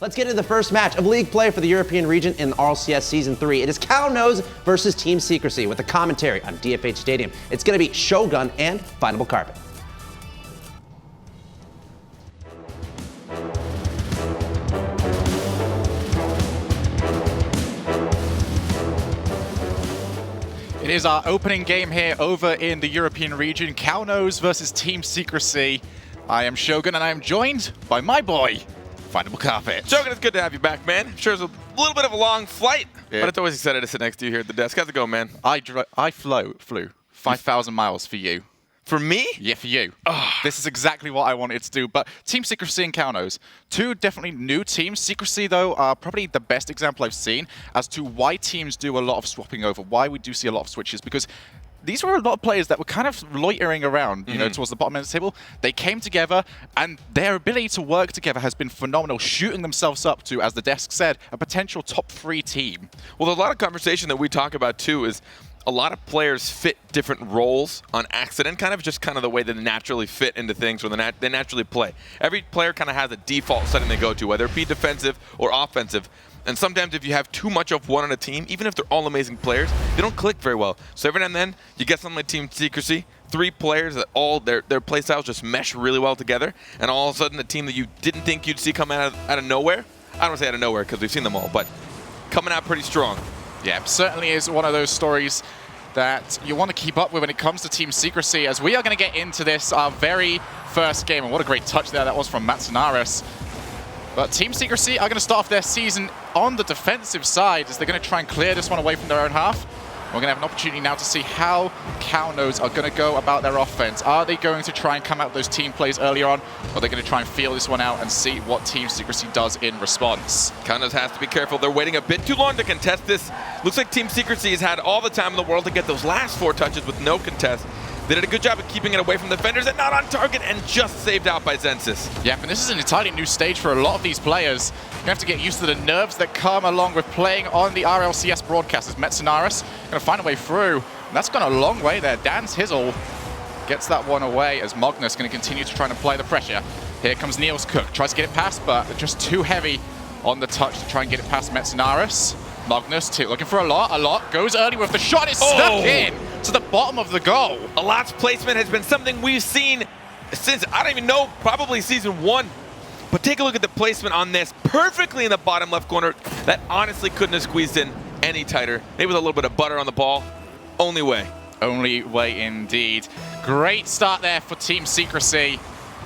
Let's get into the first match of league play for the European region in RLCS Season 3. It is Cownose versus Team Secrecy with a commentary on DFH Stadium. It's going to be Shogun and Findable Carpet. It is our opening game here over in the European region. Cownose versus Team Secrecy. I am Shogun and I am joined by my boy, Findable Carpet. Shogun, it's good to have you back, man. Sure, it's a little bit of a long flight, but it's always excited to sit next to you here at the desk. How's it going, man? I flew 5,000 miles for you. For me? Yeah, for you. This is exactly what I wanted to do. But Team Secrecy and Cownose, two definitely new teams. Secrecy, though, are probably the best example I've seen as to why teams do a lot of swapping over, why we do see a lot of switches, because these were a lot of players that were kind of loitering around, you know, towards the bottom end of the table. They came together, and their ability to work together has been phenomenal, shooting themselves up to, as the desk said, a potential top 3 team. Well, there's a lot of conversation that we talk about, too, is a lot of players fit different roles on accident, kind of the way they naturally fit into things or they naturally play. Every player kind of has a default setting they go to, whether it be defensive or offensive. And sometimes if you have too much of one on a team, even if they're all amazing players, they don't click very well. So every now and then, you get something like Team Secrecy, 3 players that all their play styles just mesh really well together, and all of a sudden the team that you didn't think you'd see come out of nowhere, I don't want to say out of nowhere because we've seen them all, but coming out pretty strong. Yeah, certainly is one of those stories that you want to keep up with when it comes to Team Secrecy, as we are going to get into this, our very first game. And what a great touch there that was from Matsunaris. But Team Secrecy are going to start off their season on the defensive side as they're going to try and clear this one away from their own half. We're going to have an opportunity now to see how Cownose are going to go about their offense. Are they going to try and come out with those team plays earlier on, or are they going to try and feel this one out and see what Team Secrecy does in response? Cownose has to be careful. They're waiting a bit too long to contest this. Looks like Team Secrecy has had all the time in the world to get those last 4 touches with no contest. They did a good job of keeping it away from the defenders and not on target, and just saved out by Zensis. Yeah, and this is an entirely new stage for a lot of these players. You have to get used to the nerves that come along with playing on the RLCS broadcast. As Matsunaris going to find a way through. And that's gone a long way there. Dan's Hizzle gets that one away as Magnus going to continue to try and apply the pressure. Here comes Niels Cook. Tries to get it past, but just too heavy on the touch to try and get it past Matsunaris. Magnus looking for a lot. Goes early with the shot. It's stuck in to the bottom of the goal. A lot's placement has been something we've seen since, I don't even know, probably Season 1. But take a look at the placement on this. Perfectly in the bottom left corner. That honestly couldn't have squeezed in any tighter. Maybe with a little bit of butter on the ball. Only way. Only way indeed. Great start there for Team Secrecy.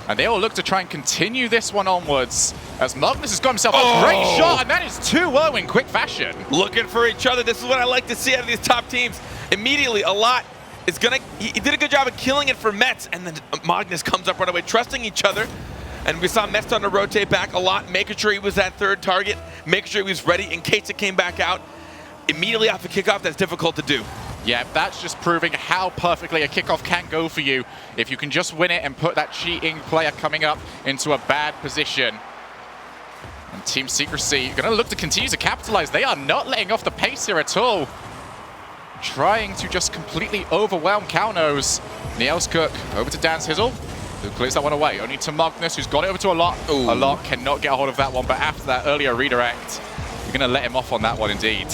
And they all look to try and continue this one onwards as Magnus has got himself a great shot, and that is 2-0 in quick fashion. Looking for each other. This is what I like to see out of these top teams. Immediately, a lot is gonna. He did a good job of killing it for Mets, and then Magnus comes up right away, trusting each other. And we saw Mets starting to rotate back a lot, making sure he was that third target, making sure he was ready in case it came back out. Immediately off the kickoff, that's difficult to do. Yeah, that's just proving how perfectly a kickoff can go for you if you can just win it and put that cheating player coming up into a bad position. And Team Secrecy going to look to continue to capitalize. They are not letting off the pace here at all. Trying to just completely overwhelm Cownose. Niels Cook over to Dan's Hizzle, who clears that one away. Only to Magnus, who's got it over to a lot. A lot cannot get a hold of that one, but after that earlier redirect, you're going to let him off on that one indeed.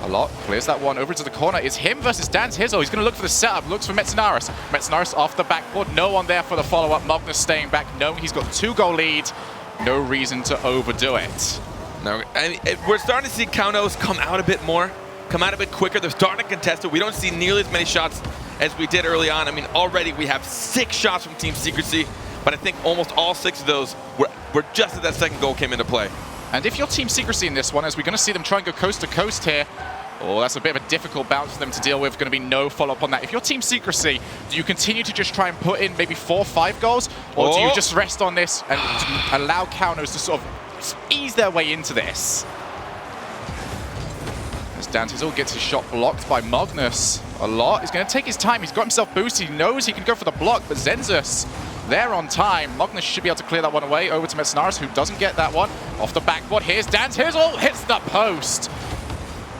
A lot clears that one over to the corner. It's him versus Dan's Hizzle. He's going to look for the setup. Looks for Matsunaris. Matsunaris off the backboard. No one there for the follow-up. Magnus staying back, knowing he's got 2-goal lead. No reason to overdo it. No, and we're starting to see Cownose come out a bit more, come out a bit quicker. They're starting to contest it. We don't see nearly as many shots as we did early on. I mean, already we have 6 shots from Team Secrecy, but I think almost all 6 of those were just as that second goal came into play. And if you're Team Secrecy in this one, as we're going to see them try and go coast to coast here, that's a bit of a difficult bounce for them to deal with. Going to be no follow-up on that. If you're Team Secrecy, do you continue to just try and put in maybe 4 or 5 goals? Or do you just rest on this and allow Cownose to sort of ease their way into this? As Dan's Hizzle gets his shot blocked by Magnus a lot. He's going to take his time. He's got himself boosted. He knows he can go for the block, but Zensis there on time. Magnus should be able to clear that one away. Over to Matsunaris, who doesn't get that one. Off the backboard, here's Dan's Hizzle. Hits the post.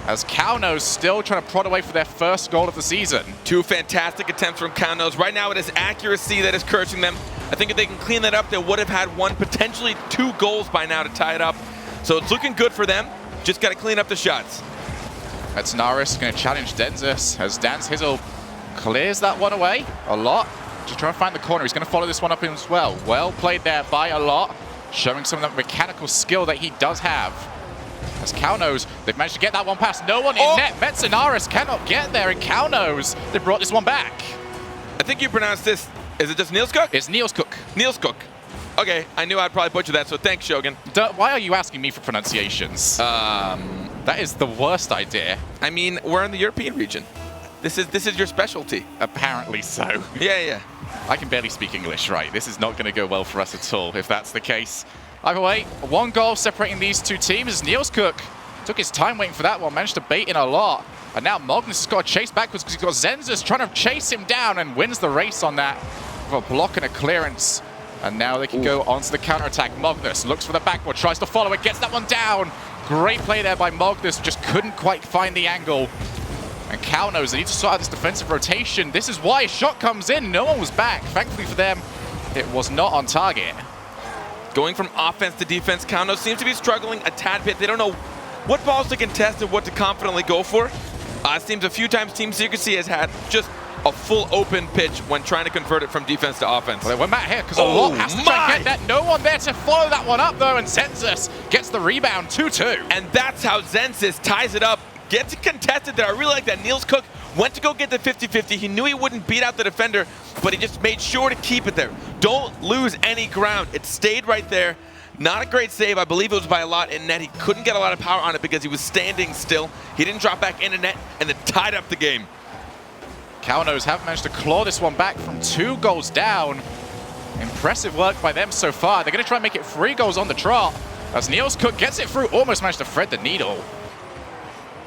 As Cownose still trying to prod away for their first goal of the season. 2 fantastic attempts from Cownose. Right now it is accuracy that is cursing them. I think if they can clean that up, they would have had one, potentially 2 goals by now to tie it up. So it's looking good for them. Just got to clean up the shots. That's Naris going to challenge Denzus as Dance Hizzle clears that one away a lot. Just trying to find the corner. He's going to follow this one up as well. Well played there by a lot, showing some of that mechanical skill that he does have. As Kaunos, they've managed to get that one past. No one in net. Metzenaris cannot get there, and Kaunos, they brought this one back. I think you pronounced this, is it just Niels Cook? It's Niels Cook. Niels Cook. Okay, I knew I'd probably butcher that, so thanks, Shogun. Why are you asking me for pronunciations? That is the worst idea. I mean, we're in the European region. This is your specialty. Apparently so. Yeah. I can barely speak English, right? This is not going to go well for us at all if that's the case. Either way, 1 goal separating these 2 teams. Niels Cook took his time waiting for that one, managed to bait in a lot. And now Magnus has got to chase backwards because he's got Zenzus trying to chase him down and wins the race on that with a block and a clearance. And now they can go onto the counter-attack. Magnus looks for the backboard, tries to follow it, gets that one down. Great play there by Magnus, just couldn't quite find the angle. And Kaunos, they need to sort out this defensive rotation. This is why a shot comes in. No one was back. Thankfully for them, it was not on target. Going from offense to defense, Kaunos seems to be struggling a tad bit. They don't know what balls to contest and what to confidently go for. It seems a few times Team Secrecy has had just a full open pitch when trying to convert it from defense to offense. Well, they went back here because a lot has to try and get that. No one there to follow that one up, though, and Zenzus gets the rebound, 2-2. And that's how Zenzus ties it up. Gets it contested there. I really like that. Niels Cook went to go get the 50-50. He knew he wouldn't beat out the defender, but he just made sure to keep it there. Don't lose any ground. It stayed right there. Not a great save. I believe it was by a lot in net. He couldn't get a lot of power on it because he was standing still. He didn't drop back into net and then tied up the game. Kaunos have managed to claw this one back from 2 goals down. Impressive work by them so far. They're going to try and make it 3 goals on the trot. As Niels Cook gets it through, almost managed to thread the needle.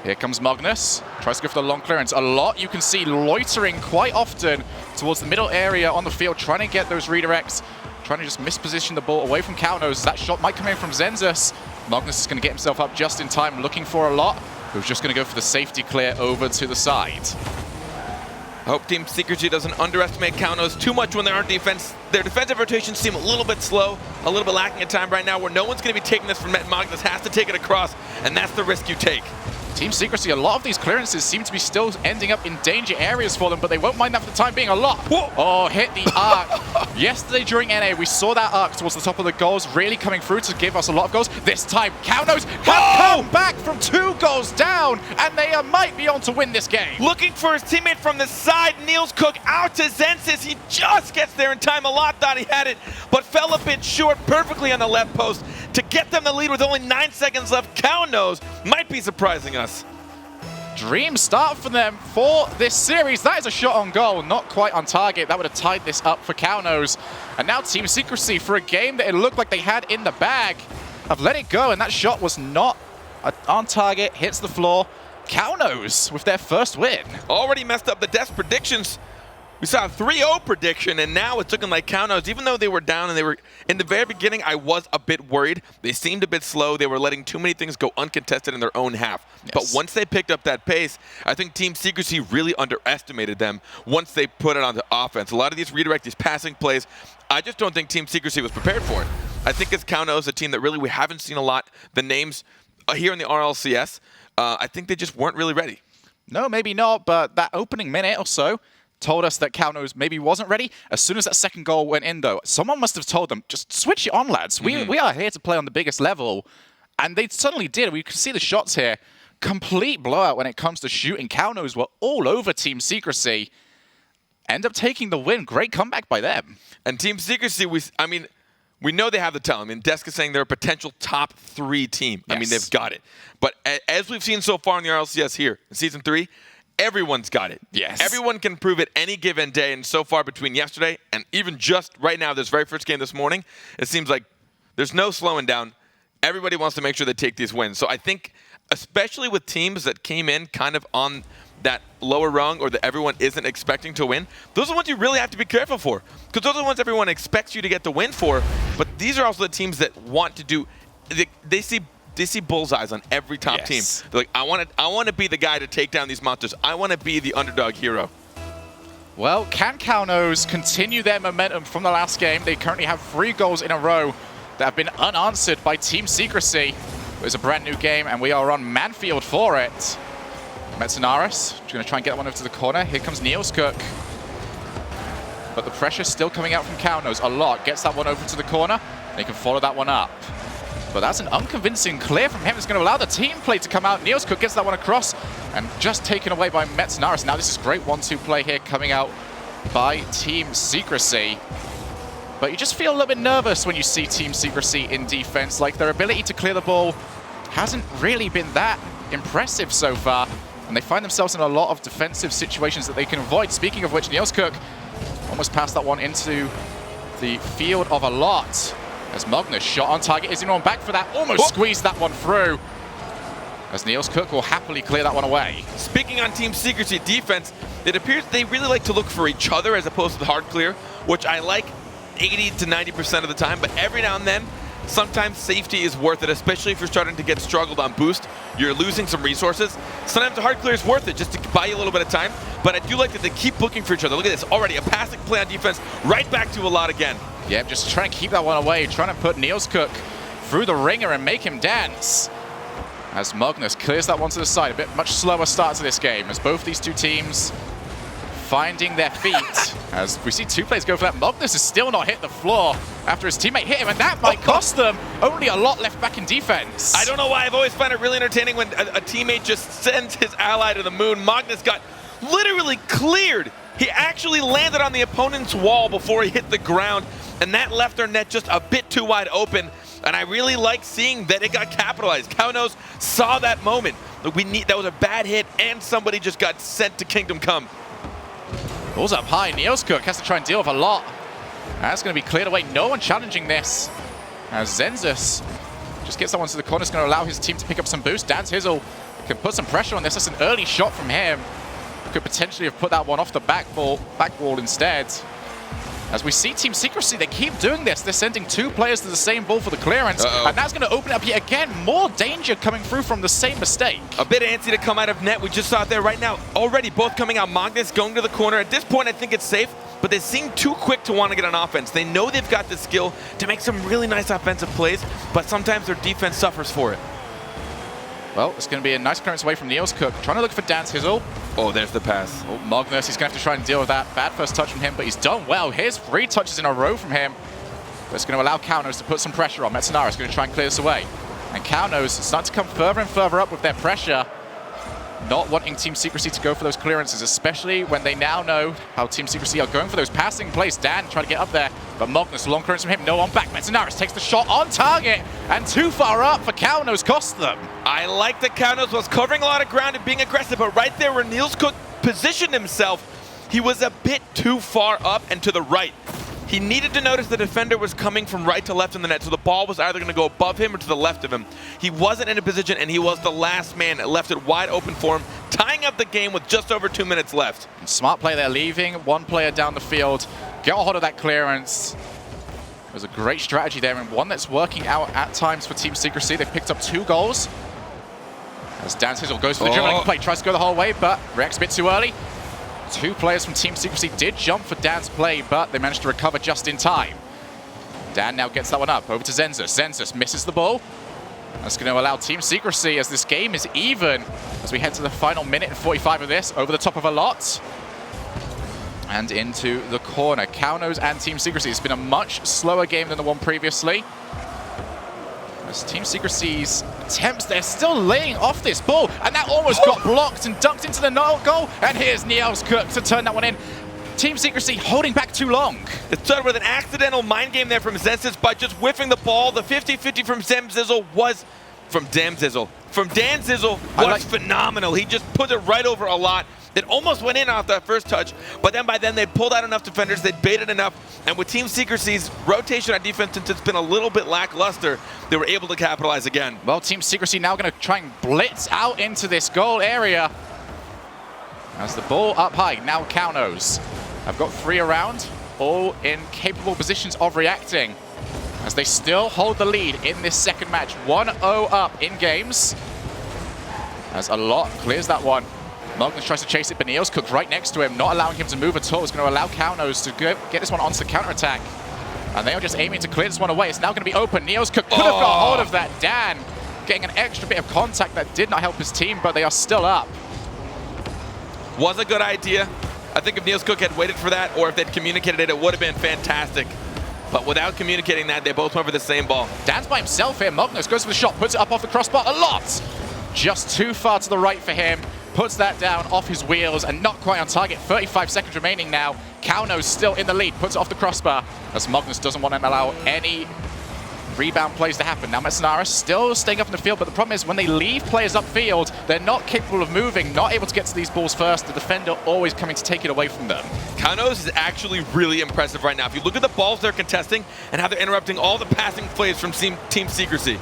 Here comes Magnus. Tries to go for the long clearance. A lot you can see loitering quite often towards the middle area on the field, trying to get those redirects, trying to just misposition the ball away from Kaunos. That shot might come in from Zenzus. Magnus is going to get himself up just in time, looking for a lot, who's just going to go for the safety clear over to the side. I hope Team Secrecy doesn't underestimate Kaunos too much when they're on defense. Their defensive rotations seem a little bit slow, a little bit lacking in time right now, where no one's going to be taking this from net. Magnus has to take it across, and that's the risk you take. Team Secrecy, a lot of these clearances seem to be still ending up in danger areas for them, but they won't mind that for the time being a lot. Whoa. Oh, hit the arc. Yesterday during NA, we saw that arc towards the top of the goals really coming through to give us a lot of goals. This time, Kaunos have come back from 2 goals down, and they might be on to win this game. Looking for his teammate from the side, Niels Cook out to Zenzus. He just gets there in time. A lot thought he had it, but fell a bit short perfectly on the left post to get them the lead with only 9 seconds left. Kaunos might be surprising us. Dream start for them for this series. That is a shot on goal, not quite on target. That would have tied this up for Kaunos. And now Team Secrecy, for a game that it looked like they had in the bag, have let it go, and that shot was not on target, hits the floor. Kaunos with their first win. Already messed up the desk predictions. We saw a 3-0 prediction, and now it's looking like Kaunos, even though they were down and they were in the very beginning, I was a bit worried. They seemed a bit slow. They were letting too many things go uncontested in their own half. Yes. But once they picked up that pace, I think Team Secrecy really underestimated them once they put it on the offense. A lot of these redirect, these passing plays, I just don't think Team Secrecy was prepared for it. I think it's Kaunos, a team that really we haven't seen a lot. The names here in the RLCS, I think they just weren't really ready. No, maybe not, but that opening minute or so told us that Kaunos maybe wasn't ready. As soon as that second goal went in, though, someone must have told them, just switch it on, lads. We are here to play on the biggest level. And they suddenly did. We could see the shots here. Complete blowout when it comes to shooting. Kaunos were all over Team Secrecy. End up taking the win. Great comeback by them. And Team Secrecy, we know they have the talent. I mean, Desk is saying they're a potential top 3 team. Yes. I mean, they've got it. But as we've seen so far in the RLCS here, in Season 3, everyone's got it. Yes. Everyone can prove it any given day. And so far between yesterday and even just right now, this very first game this morning, it seems like there's no slowing down. Everybody wants to make sure they take these wins. So I think, especially with teams that came in kind of on that lower rung or that everyone isn't expecting to win, those are the ones you really have to be careful for. Because those are the ones everyone expects you to get the win for. But these are also the teams that want to do, they see bullseyes on every top team. They're like, I want to be the guy to take down these monsters. I want to be the underdog hero. Well, can Kaunos continue their momentum from the last game? They currently have 3 goals in a row that have been unanswered by Team Secrecy. It was a brand new game, and we are on Manfield for it. Metzenaris going to try and get that one over to the corner. Here comes Niels Cook. But the pressure's still coming out from Kaunos a lot. Gets that one over to the corner. They can follow that one up. But that's an unconvincing clear from him. It's going to allow the team play to come out. Niels Cook gets that one across and just taken away by Metzenaris. Now this is great 1-2 play here coming out by Team Secrecy. But you just feel a little bit nervous when you see Team Secrecy in defense. Like, their ability to clear the ball hasn't really been that impressive so far. And they find themselves in a lot of defensive situations that they can avoid. Speaking of which, Niels Cook almost passed that one into the field of a lot. As Magnus shot on target, is anyone back for that? Almost squeezed that one through. As Niels Cook will happily clear that one away. Speaking on Team Secrecy defense, it appears they really like to look for each other as opposed to the hard clear, which I like 80 to 90% of the time, but every now and then, sometimes safety is worth it, especially if you're starting to get struggled on boost. You're losing some resources. Sometimes the hard clear is worth it just to buy you a little bit of time, but I do like that they keep looking for each other. Look at this, already a passing play on defense, right back to a lot again. Yeah, just trying to keep that one away, trying to put Niels Cook through the ringer and make him dance. As Magnus clears that one to the side, a bit much slower start to this game, as both these two teams finding their feet. As we see 2 players go for that. Magnus has still not hit the floor after his teammate hit him, and that might cost them only a lot left back in defense. I don't know why I've always found it really entertaining when a teammate just sends his ally to the moon. Magnus got literally cleared. He actually landed on the opponent's wall before he hit the ground, and that left their net just a bit too wide open. And I really like seeing that it got capitalized. Kaunos saw that moment. That was a bad hit, and somebody just got sent to Kingdom Come. Ball's up high. Niels Cook has to try and deal with a lot. That's going to be cleared away. No one challenging this. As Zenzus just gets that one to the corner. It's going to allow his team to pick up some boost. Dance Hizzle can put some pressure on this. That's an early shot from him. Could potentially have put that one off the back wall instead. As we see Team Secrecy, they keep doing this. They're sending 2 players to the same ball for the clearance. And that's going to open up yet again. More danger coming through from the same mistake. A bit antsy to come out of net. We just saw it there right now. Already both coming out. Magnus going to the corner. At this point, I think it's safe. But they seem too quick to want to get on offense. They know they've got the skill to make some really nice offensive plays. But sometimes their defense suffers for it. Well, it's going to be a nice clearance away from Niels Cook. Trying to look for Dance Hizzle. Oh, there's the pass. Oh, Magnus, he's going to have to try and deal with that. Bad first touch from him, but he's done well. Here's 3 touches in a row from him. But it's going to allow Kaunos to put some pressure on. Metzenaris is going to try and clear this away. And Kaunos start to come further and further up with their pressure. Not wanting Team Secrecy to go for those clearances, especially when they now know how Team Secrecy are going for those passing plays. Dan trying to get up there, but Magnus, long clearance from him, no one back. Metzenaris takes the shot on target, and too far up for Kaunos cost them. I like that Kaunos was covering a lot of ground and being aggressive, but right there where Niels Cook positioned himself, he was a bit too far up and to the right. He needed to notice the defender was coming from right to left in the net, so the ball was either going to go above him or to the left of him. He wasn't in a position, and he was the last man that left it wide open for him, tying up the game with just over 2 minutes left. Smart play there, leaving 1 player down the field. Get a hold of that clearance. It was a great strategy there, and one that's working out at times for Team Secrecy. They've picked up 2 goals. As Dan Hizzle goes for the dribbling play, tries to go the whole way, but reacts a bit too early. 2 players from Team Secrecy did jump for Dan's play, but they managed to recover just in time. Dan now gets that one up, over to Zenzus. Zenzus misses the ball. That's going to allow Team Secrecy, as this game is even, as we head to the final minute and 45 of this, over the top of a lot. And into the corner. Kaunos and Team Secrecy. It's been a much slower game than the one previously. As Team Secrecy's attempts, they're still laying off this ball, and that almost got blocked and dunked into the goal. And here's Niels Cook to turn that one in. Team Secrecy holding back too long. It started with an accidental mind game there from Zenzus by just whiffing the ball. The 50-50 from Dan Zizzle was phenomenal. He just put it right over a lot. It almost went in off that first touch, but then by then they'd pulled out enough defenders, they'd baited enough, and with Team Secrecy's rotation on defense, since it's been a little bit lackluster, they were able to capitalize again. Well, Team Secrecy now going to try and blitz out into this goal area. As the ball up high, now Kaunos. I've got 3 around, all in capable positions of reacting, as they still hold the lead in this second match. 1-0 up in games, as a lot clears that one. Magnus tries to chase it, but eScook right next to him, not allowing him to move at all. It's going to allow Kaunos to get this one onto the counter-attack. And they are just aiming to clear this one away. It's now going to be open. eScook could have got hold of that. Dan getting an extra bit of contact that did not help his team, but they are still up. Was a good idea. I think if eScook had waited for that, or if they'd communicated it, it would have been fantastic. But without communicating that, they both went for the same ball. Dan's by himself here. Magnus goes for the shot, puts it up off the crossbar a lot. Just too far to the right for him. Puts that down off his wheels and not quite on target. 35 seconds remaining now. Kaunos still in the lead, puts it off the crossbar as Magnus doesn't want to allow any rebound plays to happen. Now Metsunaris still staying up in the field, but the problem is when they leave players upfield, they're not capable of moving, not able to get to these balls first. The defender always coming to take it away from them. Kaunos is actually really impressive right now. If you look at the balls they're contesting and how they're interrupting all the passing plays from Team Secrecy.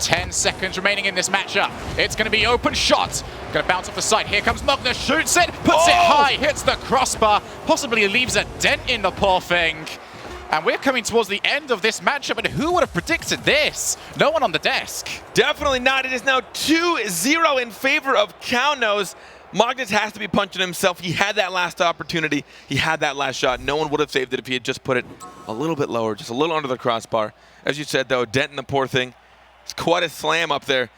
10 seconds remaining in this matchup. It's going to be open shot. Going to bounce off the side. Here comes Magnus, shoots it, puts it high, hits the crossbar, possibly leaves a dent in the poor thing. And we're coming towards the end of this matchup, and who would have predicted this? No one on the desk. Definitely not. It is now 2-0 in favor of Kaunos. Magnus has to be punching himself. He had that last opportunity. He had that last shot. No one would have saved it if he had just put it a little bit lower, just a little under the crossbar. As you said, though, dent in the poor thing. It's quite a slam up there.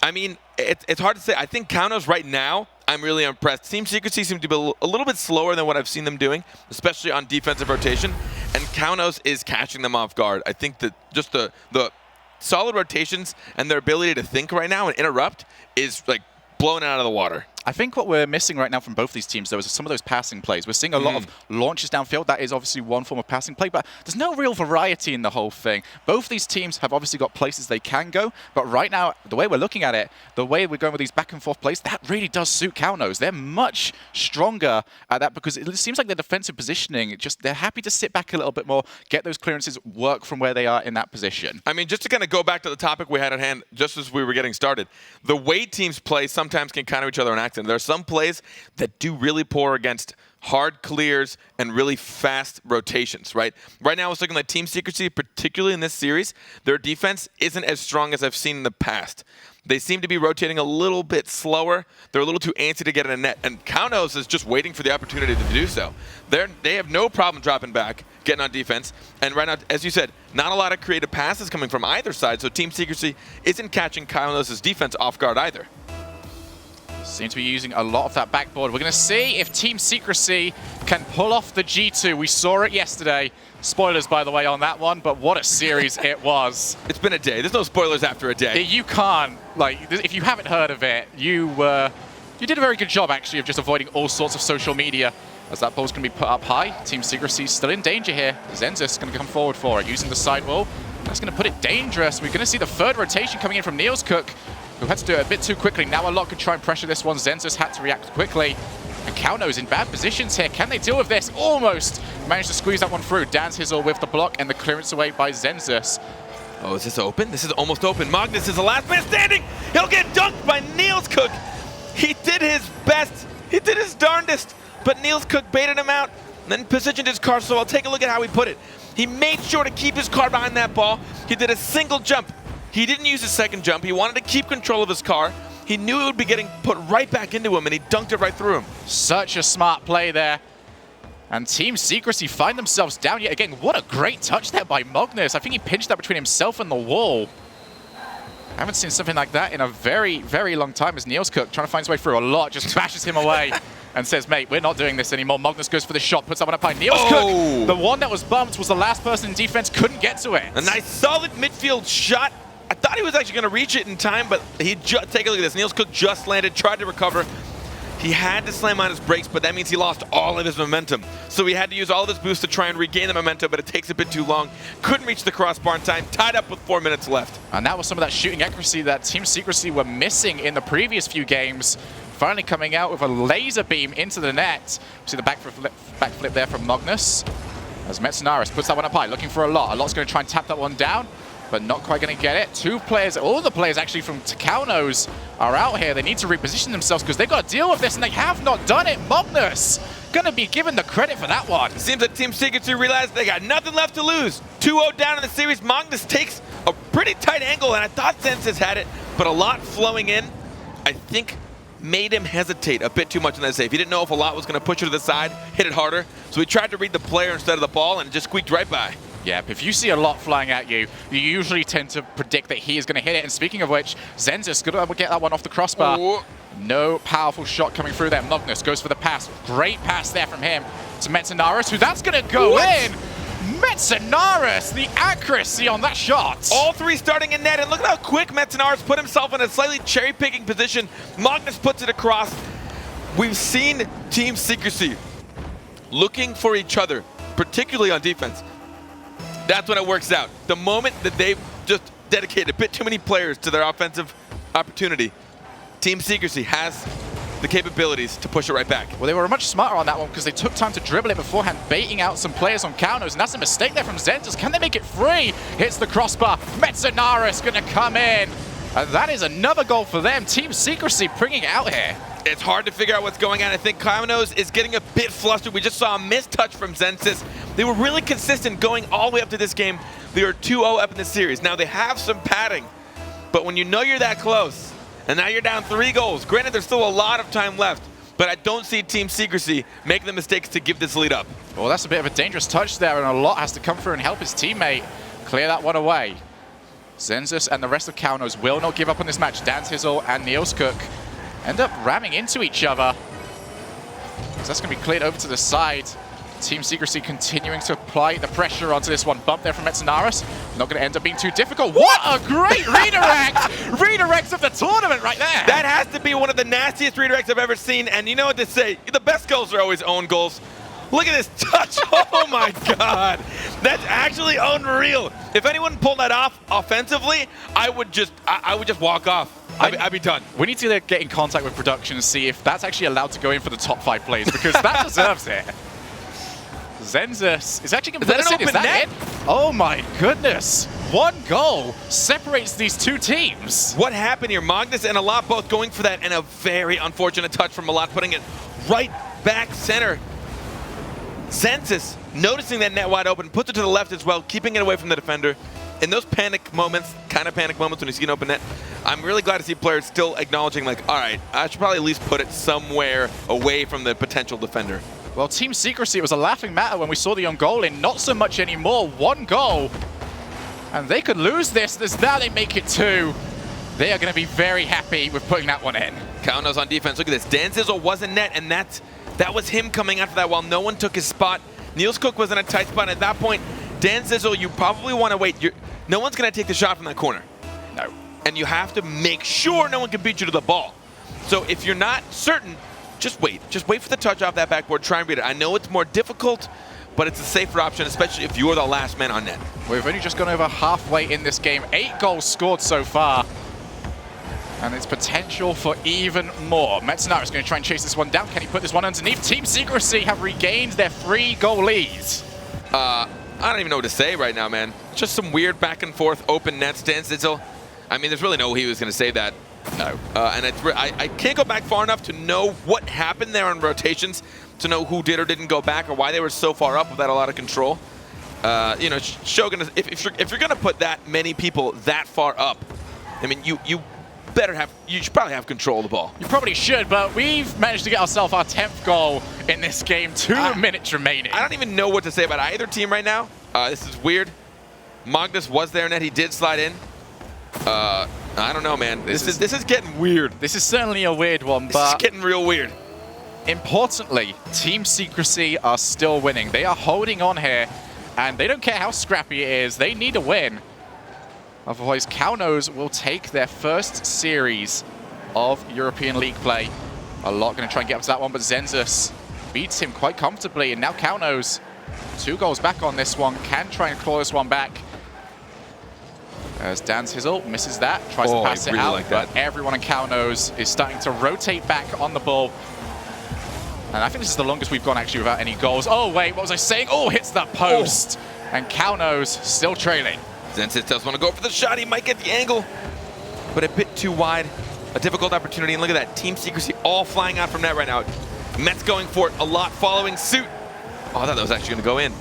I mean, it's hard to say. I think Kaunos right now, I'm really impressed. Team Secrecy seems to be a little bit slower than what I've seen them doing, especially on defensive rotation. And Kaunos is catching them off guard. I think that just the solid rotations and their ability to think right now and interrupt is like blown out of the water. I think what we're missing right now from both these teams, though, is some of those passing plays. We're seeing a lot of launches downfield. That is obviously one form of passing play, but there's no real variety in the whole thing. Both these teams have obviously got places they can go, but right now, the way we're looking at it, the way we're going with these back and forth plays, that really does suit Kaunos. They're much stronger at that because it seems like their defensive positioning, they're happy to sit back a little bit more, get those clearances, work from where they are in that position. I mean, just to kind of go back to the topic we had at hand just as we were getting started, the way teams play sometimes can counter each other in accident. There are some plays that do really poor against hard clears and really fast rotations, right? Right now, it's looking like Team Secrecy, particularly in this series, their defense isn't as strong as I've seen in the past. They seem to be rotating a little bit slower. They're a little too antsy to get in a net, and Kaunos is just waiting for the opportunity to do so. They have no problem dropping back, getting on defense, and right now, as you said, not a lot of creative passes coming from either side, so Team Secrecy isn't catching Kaunos' defense off guard either. Seem to be using a lot of that backboard. We're going to see if Team Secrecy can pull off the G2. We saw it yesterday. Spoilers, by the way, on that one, but what a series it was. It's been a day. There's no spoilers after a day. You can't, like, if you haven't heard of it, you did a very good job, actually, of just avoiding all sorts of social media. As that ball's going to be put up high, Team Secrecy still in danger here. Zenzus going to come forward for it, using the sidewall. That's going to put it dangerous. We're going to see the third rotation coming in from eScook, who had to do it a bit too quickly. Now a lot could try and pressure this one. Zenzus had to react quickly. And Kaunos in bad positions here. Can they deal with this? Almost managed to squeeze that one through. Dan's Hizzle with the block and the clearance away by Zenzus. Oh, is this open? This is almost open. Magnus is the last man standing. He'll get dunked by eScook. He did his best. He did his darndest. But eScook baited him out, then positioned his car. So I'll take a look at how he put it. He made sure to keep his car behind that ball. He did a single jump. He didn't use a second jump. He wanted to keep control of his car. He knew it would be getting put right back into him, and he dunked it right through him. Such a smart play there. And Team Secrecy find themselves down yet again. What a great touch there by Magnus. I think he pinched that between himself and the wall. I haven't seen something like that in a very, very long time as eScook trying to find his way through a lot, just bashes him away and says, mate, we're not doing this anymore. Magnus goes for the shot, puts that one up high. eScook, the one that was bumped, was the last person in defense, couldn't get to it. A nice solid midfield shot. I thought he was actually going to reach it in time, but take a look at this. eScook just landed, tried to recover. He had to slam on his brakes, but that means he lost all of his momentum. So he had to use all of his boost to try and regain the momentum, but it takes a bit too long. Couldn't reach the crossbar in time, tied up with 4 minutes left. And that was some of that shooting accuracy that Team Secrecy were missing in the previous few games. Finally coming out with a laser beam into the net. See the backflip there from Magnus. As Metsunaris puts that one up high, looking for a lot. A lot's going to try and tap that one down, but not quite going to get it. Two players, all the players actually from Kaunos are out here. They need to reposition themselves because they've got to deal with this, and they have not done it. Magnus going to be given the credit for that one. It seems like Team Secrecy realized they got nothing left to lose. 2-0 down in the series. Magnus takes a pretty tight angle, and I thought Zenzus had it, but a lot flowing in. I think made him hesitate a bit too much in that save. He didn't know if a lot was going to push it to the side, hit it harder, so he tried to read the player instead of the ball, and it just squeaked right by. Yeah, if you see a lot flying at you, you usually tend to predict that he is going to hit it. And speaking of which, Zenzus going to get that one off the crossbar. Ooh. No powerful shot coming through there. Magnus goes for the pass. Great pass there from him to Metzenaris, who that's going to go in. Metzenaris, the accuracy on that shot. All three starting in net, and look at how quick Metzenaris put himself in a slightly cherry-picking position. Magnus puts it across. We've seen Team Secrecy looking for each other, particularly on defense. That's when it works out. The moment that they've just dedicated a bit too many players to their offensive opportunity, Team Secrecy has the capabilities to push it right back. Well, they were much smarter on that one because they took time to dribble it beforehand, baiting out some players on counters, and that's a mistake there from Zenzus. Can they make it free? Hits the crossbar. Metzenaris going to come in. And that is another goal for them. Team Secrecy bringing it out here. It's hard to figure out what's going on. I think Kaimanos is getting a bit flustered. We just saw a missed touch from Zenzus. They were really consistent going all the way up to this game. They are 2-0 up in the series. Now they have some padding, but when you know you're that close, and now you're down 3 goals. Granted, there's still a lot of time left, but I don't see Team Secrecy making the mistakes to give this lead up. Well, that's a bit of a dangerous touch there, and a lot has to come through and help his teammate clear that one away. Zenzus and the rest of Kaunos will not give up on this match. Dan Tizzle and Niels Cook end up ramming into each other. So that's going to be cleared over to the side. Team Secrecy continuing to apply the pressure onto this one. Bump there from Metzenaris. Not going to end up being too difficult. What a great redirect! Redirect of the tournament right there. That has to be one of the nastiest redirects I've ever seen. And you know what they say, the best goals are always own goals. Look at this touch. Oh my God. That's actually unreal. If anyone pulled that off offensively, I would just walk off. I'd be done. We need to get in contact with production and see if that's actually allowed to go in for the top 5 plays, because that deserves it. Zenzus is actually going to put this in. Is that it? Oh my goodness. 1 goal separates these 2 teams. What happened here? Magnus and Alat both going for that, and a very unfortunate touch from Alat, putting it right back center. Zenzus noticing that net wide open, puts it to the left as well, keeping it away from the defender. In those panic moments, kind of panic moments when you see an open net, I'm really glad to see players still acknowledging, like, all right, I should probably at least put it somewhere away from the potential defender. Well, Team Secrecy, it was a laughing matter when we saw the own goal in. Not so much anymore. 1 goal. And they could lose this. Now they make it 2. They are going to be very happy with putting that one in. Kaunos on defense. Look at this. Dan Sizzle was in net, and that was him coming after that while no one took his spot. Niels Cook was in a tight spot. At that point, Dan Sizzle, you probably want to wait. No one's going to take the shot from that corner. No. And you have to make sure no one can beat you to the ball. So if you're not certain, just wait. Just wait for the touch off that backboard. Try and beat it. I know it's more difficult, but it's a safer option, especially if you're the last man on net. We've only just gone over halfway in this game. 8 goals scored so far. And it's potential for even more. Metzenaris is going to try and chase this one down. Can he put this one underneath? Team Secrecy have regained their 3-goal leads. I don't even know what to say right now, man. Just some weird back and forth open nets. Dan Zitzel. I mean, there's really no way he was going to say that. No. And I can't go back far enough to know what happened there on rotations, to know who did or didn't go back, or why they were so far up without a lot of control. You know, Shogun, if you're going to put that many people that far up, I mean, you should probably have control of the ball. You probably should, but we've managed to get ourselves our 10th goal in this game. 2 minutes remaining. I don't even know what to say about either team right now. This is weird. Magnus was there, and he did slide in. I don't know, man. This is getting weird. This is certainly a weird one, but this is getting real weird. Importantly, Team Secrecy are still winning. They are holding on here, and they don't care how scrappy it is. They need a win. Otherwise, Kaunos will take their first series of European League play. A lot going to try and get up to that one, but Zenzus beats him quite comfortably, and now Kaunos 2 goals back on this one, can try and claw this one back. As Dan Tizzle misses that, tries to pass it out, but everyone in Kaunos is starting to rotate back on the ball. And I think this is the longest we've gone actually without any goals. Oh wait, what was I saying? Oh, hits the post. And Kaunos still trailing. Zenzus does want to go for the shot. He might get the angle, but a bit too wide. A difficult opportunity, and look at that. Team Secrecy all flying out from net right now. Mets going for it, a lot following suit. Oh, I thought that was actually going to go in.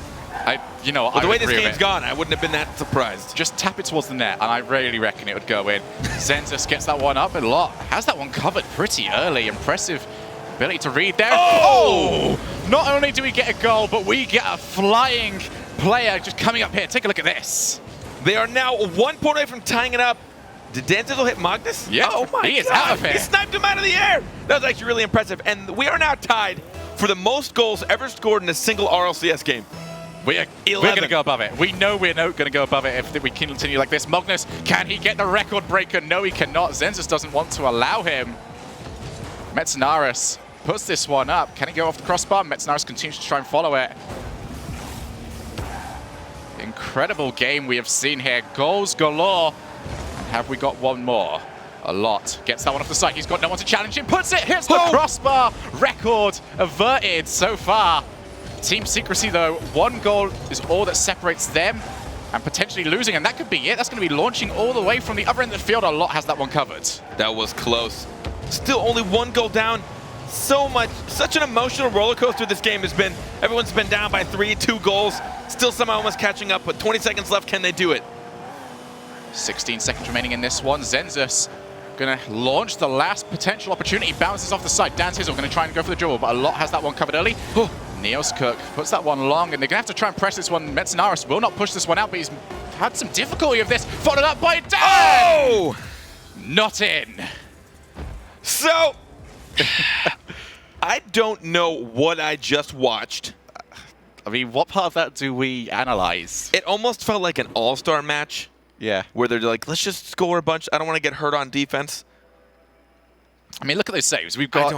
You know, the way this game's gone, I wouldn't have been that surprised. Just tap it towards the net, and I really reckon it would go in. Zenzus gets that one up, and Lot has that one covered pretty early. Impressive ability to read there. Oh! Not only do we get a goal, but we get a flying player just coming up here. Take a look at this. They are now 1 point away from tying it up. Did Danzizel hit Magnus? Yeah, oh my he is God. out of here. He sniped him out of the air. That was actually really impressive. And we are now tied for the most goals ever scored in a single RLCS game. We're going to go above it. We know we're not going to go above it if we continue like this. Magnus, can he get the record breaker? No, he cannot. Zenzus doesn't want to allow him. Metznaris puts this one up. Can he go off the crossbar? Metznaris continues to try and follow it. Incredible game we have seen here. Goals galore. And have we got one more? A lot. Gets that one off the side. He's got no one to challenge him. Puts it. Hits the crossbar. Record averted so far. Team Secrecy, though, 1 goal is all that separates them and potentially losing, and that could be it. That's going to be launching all the way from the other end of the field. A Lot has that one covered. That was close. Still only 1 goal down. Such an emotional roller coaster this game has been. Everyone's been down by 3, 2 goals. Still somehow almost catching up, but 20 seconds left. Can they do it? 16 seconds remaining in this one. Zenzus going to launch the last potential opportunity. Bounces off the side. Dan Tizzle going to try and go for the dribble, but A Lot has that one covered early. Neoscook puts that one long, and they're going to have to try and press this one. Metznaris will not push this one out, but he's had some difficulty of this. Followed up by Dan! Oh! Not in. So, I don't know what I just watched. I mean, what part of that do we analyze? It almost felt like an all-star match. Yeah. Where they're like, let's just score a bunch. I don't want to get hurt on defense. I mean, look at those saves. We've got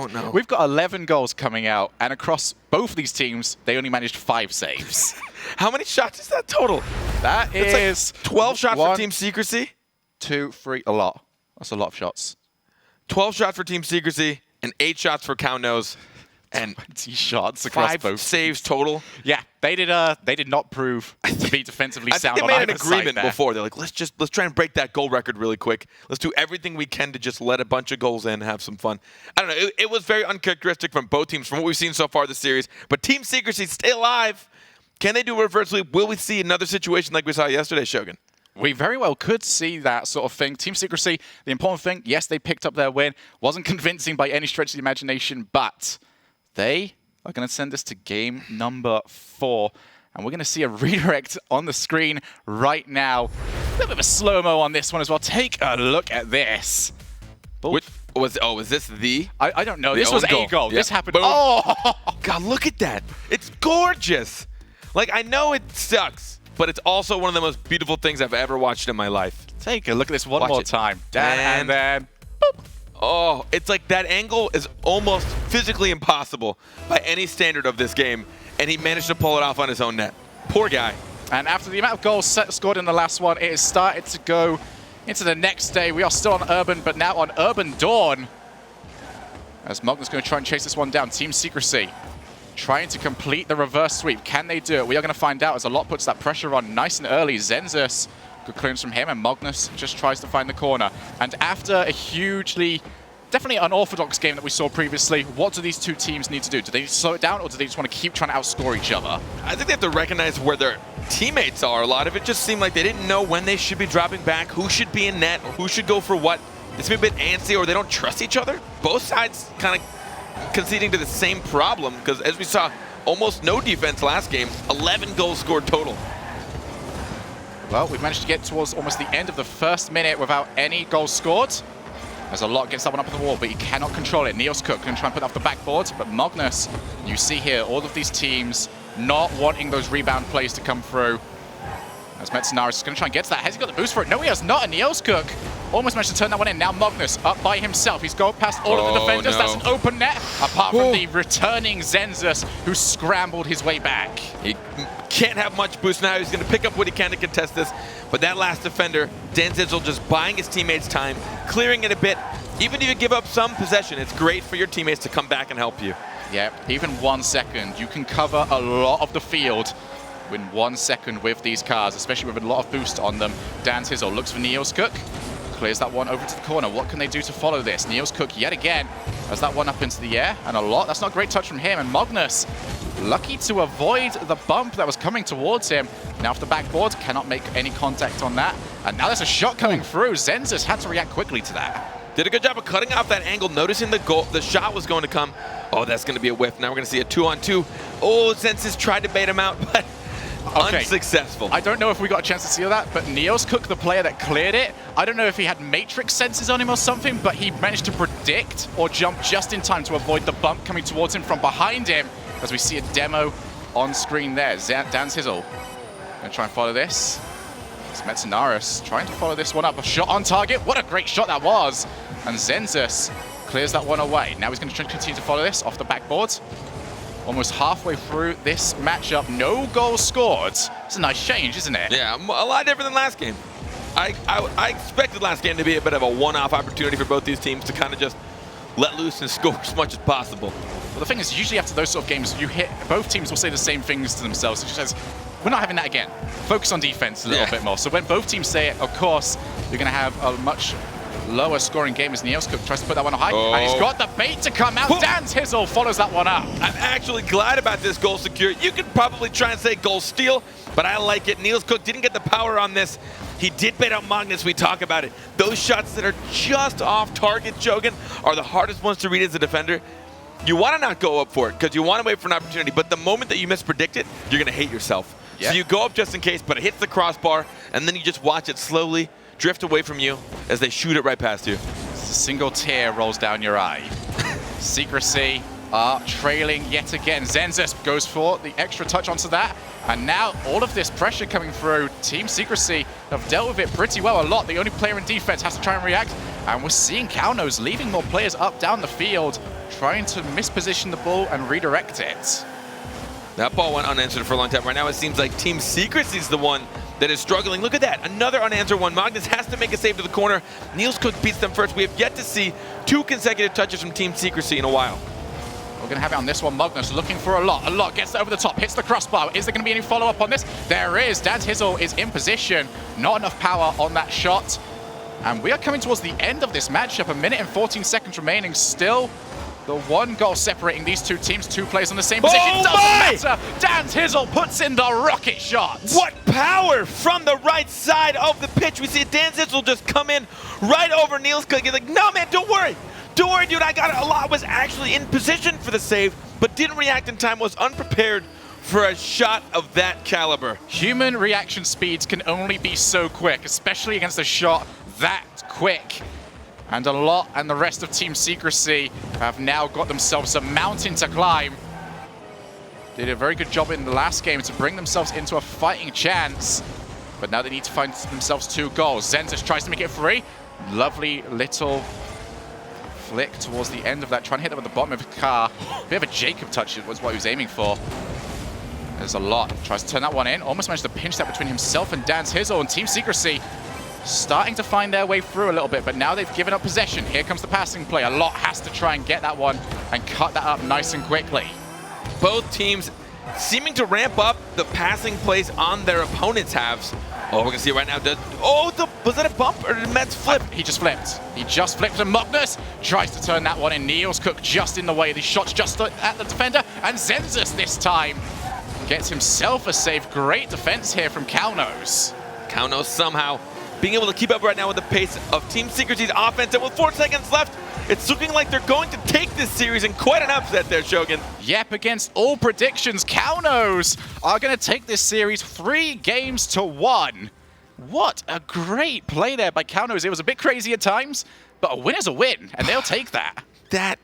11 goals coming out, and across both of these teams, they only managed 5 saves. How many shots is that total? That is like 12 shots for Team Secrecy. 2, 3, a lot. That's a lot of shots. 12 shots for Team Secrecy and 8 shots for Cow-Nose. And 20 shots across 5 both saves total. Yeah, they did not prove to be defensively sound. I think they made an agreement before. They're like, let's try and break that goal record really quick. Let's do everything we can to just let a bunch of goals in and have some fun. I don't know. It was very uncharacteristic from both teams from what we've seen so far this series. But Team Secrecy stay alive. Can they do a reverse sweep? Will we see another situation like we saw yesterday, Shogun? We very well could see that sort of thing. Team Secrecy, the important thing, yes, they picked up their win. Wasn't convincing by any stretch of the imagination, but they are going to send us to game number 4. And we're going to see a redirect on the screen right now. A little bit of a slow-mo on this one as well. Take a look at this. Was this the? I don't know. This was a goal. Yeah. This happened. Boom. Oh! God, look at that. It's gorgeous. Like, I know it sucks, but it's also one of the most beautiful things I've ever watched in my life. Take a look at this one more time. And then, boop. Oh, it's like that angle is almost physically impossible by any standard of this game, and he managed to pull it off on his own net. Poor guy. And after the amount of goals scored in the last one, it has started to go into the next day. We are still on Urban, but now on Urban Dawn. As Magnus going to try and chase this one down. Team Secrecy trying to complete the reverse sweep. Can they do it? We are going to find out as A Lot puts that pressure on nice and early. Zenzus, good clearance from him, and Magnus just tries to find the corner. And after a definitely unorthodox game that we saw previously, what do these two teams need to do? Do they need to slow it down, or do they just want to keep trying to outscore each other? I think they have to recognize where their teammates are. A lot of it just seemed like they didn't know when they should be dropping back, who should be in net, or who should go for what. It's been a bit antsy, or they don't trust each other. Both sides kind of conceding to the same problem, because as we saw, almost no defense last game, 11 goals scored total. Well, we've managed to get towards almost the end of the first minute without any goals scored. As A Lot gets that one up on the wall, but he cannot control it. Neoscook can try and put it off the backboard, but Magnus, you see here, all of these teams not wanting those rebound plays to come through. As Metznaris is going to try and get to that. Has he got the boost for it? No, he has not. And Neoscook almost managed to turn that one in. Now Magnus up by himself. He's going past all of the defenders. No. That's an open net, apart from the returning Zenzus, who scrambled his way back. He can't have much boost now. He's going to pick up what he can to contest this. But that last defender, Danzizel, just buying his teammates time, clearing it a bit. Even if you give up some possession, it's great for your teammates to come back and help you. Yeah, even 1 second. You can cover a lot of the field in 1 second with these cars, especially with a lot of boost on them. Dan Tizzle looks for Neoscook, clears that one over to the corner. What can they do to follow this? Neoscook yet again has that one up into the air, and A Lot. That's not a great touch from him, and Magnus lucky to avoid the bump that was coming towards him. Now off the backboard, cannot make any contact on that. And now there's a shot coming through. Zenzus had to react quickly to that. Did a good job of cutting off that angle, noticing the shot was going to come. Oh, that's going to be a whiff. Now we're going to see a 2-on-2. Oh, Zenzus tried to bait him out, but unsuccessful. I don't know if we got a chance to see that, but Neoscook, the player that cleared it, I don't know if he had matrix senses on him or something, but he managed to predict or jump just in time to avoid the bump coming towards him from behind him, as we see a demo on screen there. Dan's Hizzle gonna try and follow this. It's Metanaris trying to follow this one up. A shot on target. What a great shot that was. And Zenzus clears that one away. Now he's going to continue to follow this off the backboard. Almost halfway through this matchup, no goals scored. It's a nice change, isn't it? Yeah, a lot different than last game. I expected last game to be a bit of a one-off opportunity for both these teams to kind of just let loose and score as much as possible. Well, the thing is, usually after those sort of games, both teams will say the same things to themselves. It says, we're not having that again. Focus on defense a little bit more. So when both teams say it, of course, you're going to have a much lower scoring game as Neoscook tries to put that one on high. And he's got the bait to come out. Dan's Hizzle follows that one up. I'm actually glad about this goal secure. You could probably try and say goal steal, but I like it. Neoscook didn't get the power on this. He did bait out Magnus, we talk about it. Those shots that are just off target, Jogan, are the hardest ones to read as a defender. You want to not go up for it because you want to wait for an opportunity, but the moment that you mispredict it, you're going to hate yourself. So you go up just in case, but it hits the crossbar, and then you just watch it slowly drift away from you as they shoot it right past you. A single tear rolls down your eye. Secrecy are trailing yet again. Zenzus goes for the extra touch onto that. And now all of this pressure coming through. Team Secrecy have dealt with it pretty well a lot. The only player in defense has to try and react. And we're seeing Kaunos leaving more players up down the field, trying to misposition the ball and redirect it. That ball went unanswered for a long time. Right now it seems like Team Secrecy is the one that is struggling. Look at that, another unanswered one. Magnus has to make a save to the corner. Neoscook beats them first. We have yet to see 2 consecutive touches from Team Secrecy in a while. We're going to have it on this one. Magnus looking for a lot. Gets over the top, hits the crossbar. Is there going to be any follow-up on this? There is. Dan's Hizzle is in position. Not enough power on that shot. And we are coming towards the end of this matchup. 1 minute and 14 seconds remaining. Still the one goal separating these two teams. 2 players on the same position. Doesn't matter. Dan's Hizzle puts in the rocket shot. What power from the right side of the pitch. We see Dan's Hizzle just come in right over Neoscook. He's like, no, man, don't worry. Don't worry, dude, I got it a lot. Was actually in position for the save, but didn't react in time, was unprepared for a shot of that caliber. Human reaction speeds can only be so quick, especially against a shot that quick. And a lot and the rest of Team Secrecy have now got themselves a mountain to climb. Did a very good job in the last game to bring themselves into a fighting chance. But now they need to find themselves 2 goals. Zenzus tries to make it 3. Lovely little flick towards the end of that, trying to hit them at the bottom of the car. Bit of a Jacob touch was what he was aiming for. There's a lot. Tries to turn that one in. Almost managed to pinch that between himself and Dan's Hizzle. And Team Secrecy starting to find their way through a little bit, but now they've given up possession. Here comes the passing play. A lot has to try and get that one and cut that up nice and quickly. Both teams seeming to ramp up the passing plays on their opponents' halves. Oh, we can see it right now. Was that a bump or did Mets flip? He just flipped. He just flipped, and Magnus tries to turn that one in. Neoscook just in the way. The shot's just at the defender, and Zenzus this time gets himself a save. Great defense here from Kaunos. Kaunos somehow being able to keep up right now with the pace of Team Secrecy's offense, and with 4 seconds left, it's looking like they're going to take this series in quite an upset there, Shogun. Yep, against all predictions, Kaunos are going to take this series 3-1. What a great play there by Kaunos. It was a bit crazy at times, but a win is a win, and they'll take that. That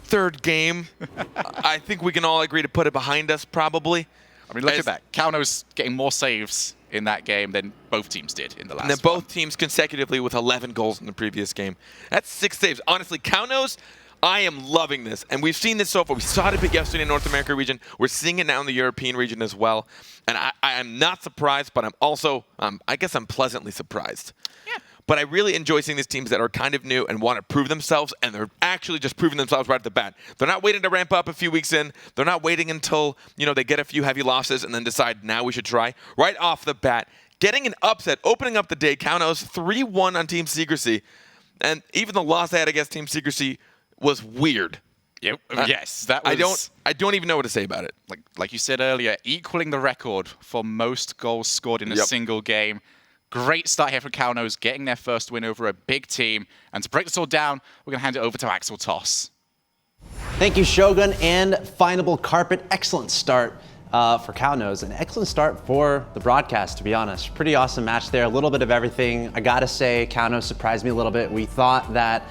3rd game, I think we can all agree to put it behind us, probably. I mean, look at that. Kaunos getting more saves in that game than both teams did in the last one. And then both teams consecutively with 11 goals in the previous game. That's 6 saves. Honestly, Kaunos, I am loving this. And we've seen this so far. We saw it a bit yesterday in North America region. We're seeing it now in the European region as well. And I am not surprised, but I'm also, I guess I'm pleasantly surprised. Yeah. But I really enjoy seeing these teams that are kind of new and want to prove themselves, and they're actually just proving themselves right at the bat. They're not waiting to ramp up a few weeks in. They're not waiting until, they get a few heavy losses and then decide, now we should try. Right off the bat, getting an upset, opening up the day. Kaunos 3-1 on Team Secrecy. And even the loss they had against Team Secrecy was weird. Yep. Yes, that was... I don't even know what to say about it. Like you said earlier, equaling the record for most goals scored in a single game. Great start here for Kaunos, getting their first win over a big team. And to break this all down, we're going to hand it over to Axel Toss. Thank you, Shogun and Findable Carpet. Excellent start for Kaunos. An excellent start for the broadcast, to be honest. Pretty awesome match there. A little bit of everything. I gotta say, Kaunos surprised me a little bit. We thought that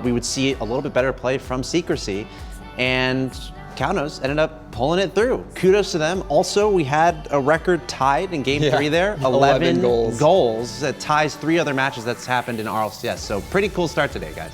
we would see a little bit better play from Secrecy, and Kaunos ended up pulling it through. Kudos to them. Also, we had a record tied in Game 3 there. 11 goals. That ties 3 other matches that's happened in RLCS. So pretty cool start today, guys.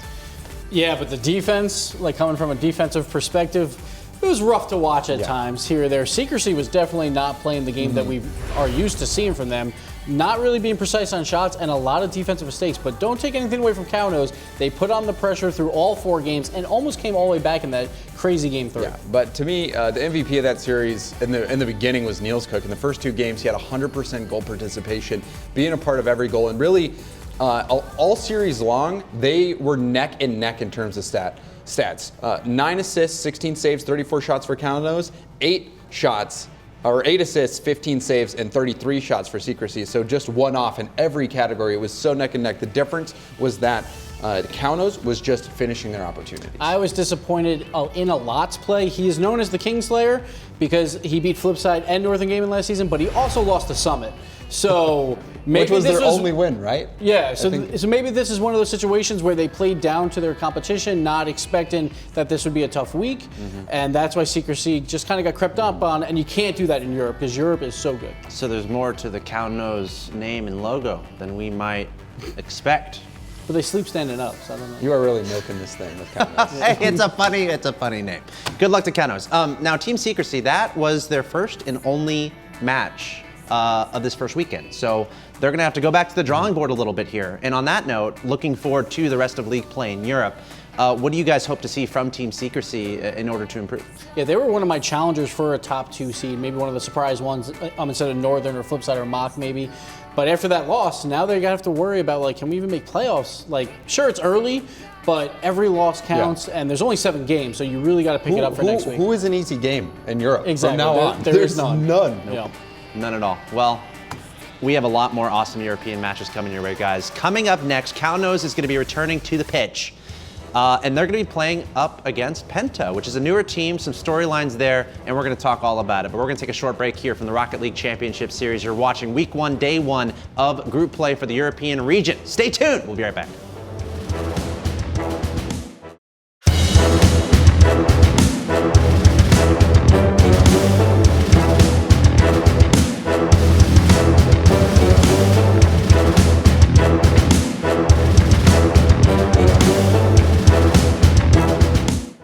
Yeah, but the defense, like coming from a defensive perspective, it was rough to watch at times here or there. Secrecy was definitely not playing the game that we are used to seeing from them. Not really being precise on shots and a lot of defensive mistakes, but don't take anything away from Kaunos. They put on the pressure through all 4 games and almost came all the way back in that crazy Game 3. Yeah, but to me, the MVP of that series in the beginning was Niels Cook. In the first 2 games, he had 100% goal participation, being a part of every goal, and really all series long, they were neck and neck in terms of stats. 9 assists, 16 saves, 34 shots for Kaunos, 8 assists, 15 saves, and 33 shots for Secrecy. So just one off in every category. It was so neck and neck. The difference was that Kaunos was just finishing their opportunities. I was disappointed in Alot's play. He is known as the Kingslayer because he beat Flipside and Northern Gaming last season, but he also lost to Summit. So maybe which was their only win, right? Yeah, so maybe this is one of those situations where they played down to their competition, not expecting that this would be a tough week, and that's why Secrecy just kind of got crept up on, and you can't do that in Europe because Europe is so good. So there's more to the Kaunos name and logo than we might expect. But they sleep standing up, so I don't know. You are really milking this thing with Kaunos. Hey, it's a funny name. Good luck to Kaunos. Now, Team Secrecy, that was their first and only match of this first weekend. So they're gonna have to go back to the drawing board a little bit here. And on that note, looking forward to the rest of league play in Europe. What do you guys hope to see from Team Secrecy in order to improve? Yeah, they were one of my challengers for a top 2 seed, maybe one of the surprise ones instead of Northern or Flipside or Mock maybe. But after that loss, now they're gonna have to worry about, like, can we even make playoffs? Like, sure, it's early, but every loss counts, and there's only 7 games, so you really got to pick it up for next week. Who is an easy game in Europe? Exactly. From now on, there's none. None. Yeah. None at all. Well, we have a lot more awesome European matches coming your way, guys. Coming up next, Kaunos is going to be returning to the pitch. And they're going to be playing up against Penta, which is a newer team, some storylines there, and we're going to talk all about it. But we're going to take a short break here from the Rocket League Championship Series. You're watching Week 1, Day 1 of group play for the European region. Stay tuned. We'll be right back.